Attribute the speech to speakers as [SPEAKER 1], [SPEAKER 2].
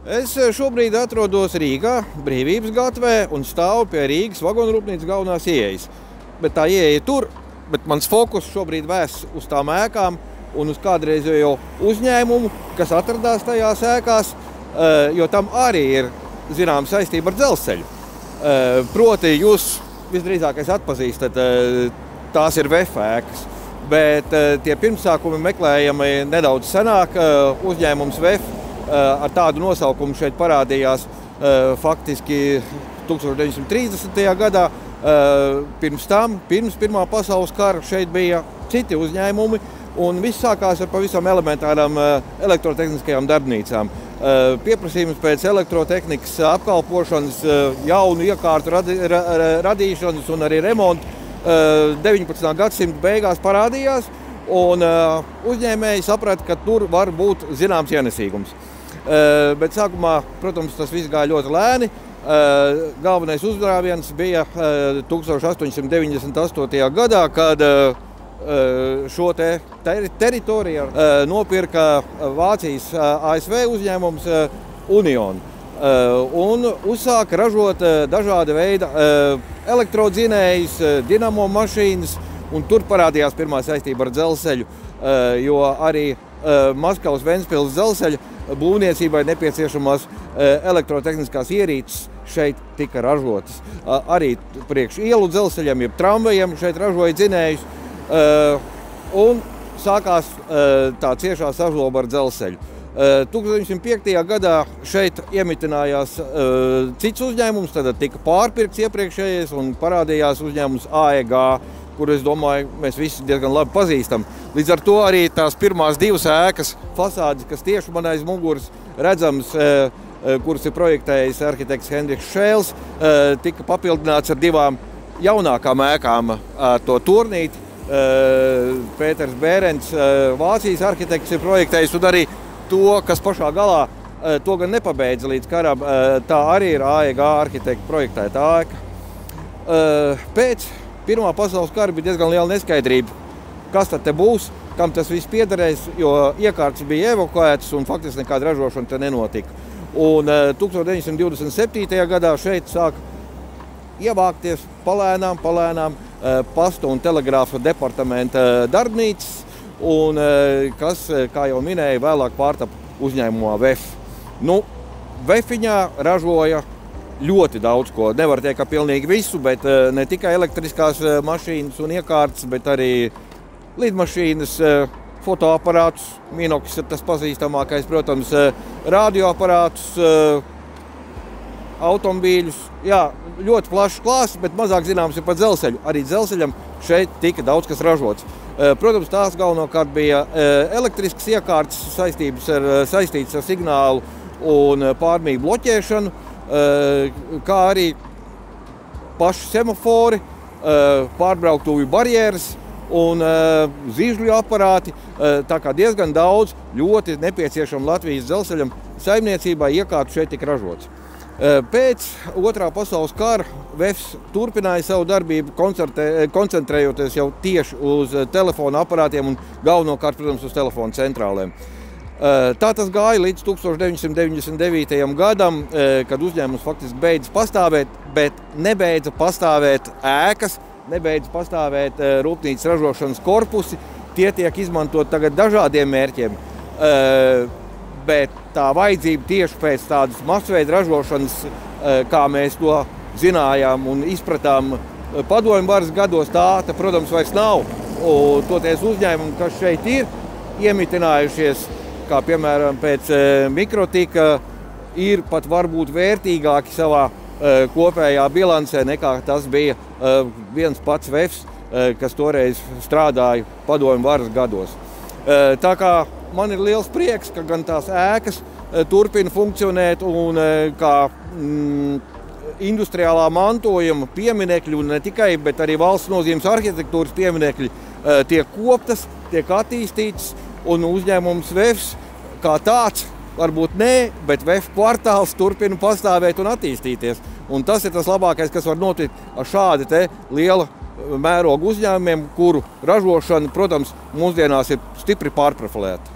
[SPEAKER 1] Es šobrīd atrodos Rīgā, Brīvības gatvē un stāvu pie Rīgas vagonrūpnīcas galvenās ieejas. Bet tā ieeja tur, bet mans fokus šobrīd vērsts uz tām ēkām un uz kādreizējo uzņēmumu, kas atradās tajās ēkās, jo tam arī ir zināma saistība ar dzelzceļu. Proti, jūs visdrīzākais atpazīstat, tās ir VEF ēkas, bet tie pirmsākumi meklējami nedaudz senāk. Uzņēmums VEF ar tādu nosaukumu šeit parādījās faktiski 1930. gadā. Pirms tam, pirms Pirmā pasaules kara, šeit bija citi uzņēmumi, un viss sākās ar pavisam elementārām elektrotehniskajām darbnīcām. Pieprasījums pēc elektrotehnikas apkalpošanas, jaunu iekārtu radīšanas un arī remontu 19. gadsimta beigās parādījās, un uzņēmēji saprata, ka tur var būt zināms ienesīgums. Bet sākumā, protams, tas viss gāja ļoti lēni. Galvenais uzrāviens bija 1898. gadā, kad šo teritoriju nopirka Vācijas ASV uzņēmums Union un uzsāka ražot dažāda veida elektrodzinējus, dinamo mašīnas, un tur parādījās pirmā saistība ar dzelzceļu, jo arī Maskavas-Ventspils dzelzceļa būvniecībai nepieciešamās elektrotehniskās ierīces šeit tika ražotas. Arī priekš ielu dzelzceļiem, jeb tramvajiem šeit ražoja dzinējus, un sākās tā ciešā sažloba ar dzelzceļu. 1905. gadā šeit iemitinājās cits uzņēmums, tad tika pārpirkts iepriekšējais un parādījās uzņēmums AEG, kur, es domāju, mēs visi diezgan labi pazīstam. Līdz ar to arī tās pirmās divas ēkas fasādes, kas tieši man aiz muguras redzams, kuras ir projektējis arhitekts Henriks Šēls, tika papildināts ar divām jaunākām ēkām. To turnīti Pēters Bērens, Vācijas arhitekts, ir projektējis, un arī to, kas pašā galā, to gan nepabeidza līdz karam, tā arī ir AEG arhitekta projektēta ēka. Pēc Pirmā pasaules kara bija diezgan liela neskaidrība, kas tad te būs, kam tas viss piederēs, jo iekārtas bija evakuētas un faktiski nekāda ražošana te nenotika. Un 1927. gadā šeit sāk ievākties palēnām pastu un telegrāfa departamenta darbnīcas, un kas, kā jau minēju, vēlāk pārtapa uzņēmumā VEF. VEFiņā ražoja ļoti daudz ko. Nevar teikt, ka pilnīgi visu, bet ne tikai elektriskās mašīnas un iekārtas, bet arī lidmašīnas, fotoaparātus, Minox ir tas pazīstamākais, protams, radioaparātus, automobīļus. Jā, ļoti plašs klāsts, bet mazāk zināms ir par dzelzceļu. Arī dzelzceļam šeit tika daudz kas ražots. Protams, tās galvenokārt bija elektriskas iekārtas saistītas ar signālu un pārmīgu bloķēšanu, kā arī paši semafori, pārbrauktuvju barjeras un zīžļu aparāti. Tā kā diezgan daudz ļoti nepieciešama Latvijas dzelzceļam saimniecībai iekārtu šeit tika ražots. Pēc Otrā pasaules kara VEFs turpināja savu darbību, koncentrējoties jau tieši uz telefona aparātiem un galvenokārt, protams, uz telefona centrālēm. Tā tas gāja līdz 1999. gadam, kad uzņēmums faktiski beidza pastāvēt, bet nebeidza pastāvēt ēkas, nebeidza pastāvēt rūpnīcas ražošanas korpusi. Tie tiek izmantot tagad dažādiem mērķiem, bet tā vajadzība tieši pēc tādas masveida ražošanas, kā mēs to zinājām un izpratām padomju varas gados, tā, protams, vairs nav. Un toties uzņēmumi, kas šeit ir iemitinājušies, kā piemēram pēc Mikrotika, ir pat varbūt vērtīgāki savā kopējā bilancē nekā tas bija viens pats VEFs, kas toreiz strādāja padomju varas gados. Tā kā man ir liels prieks, ka gan tās ēkas turpina funkcionēt un kā industriālā mantojuma pieminekļi, un ne tikai, bet arī valsts nozīmes arhitektūras pieminekļi tiek koptas, tiek attīstītas, un uzņēmums VEFs kā tāds, varbūt ne, bet VEF kvartāls turpina pastāvēt un attīstīties. Un tas ir tas labākais, kas var notikt ar šādi te liela mēroga uzņēmumiem, kuru ražošana, protams, mūsdienās ir stipri pārprofilēta.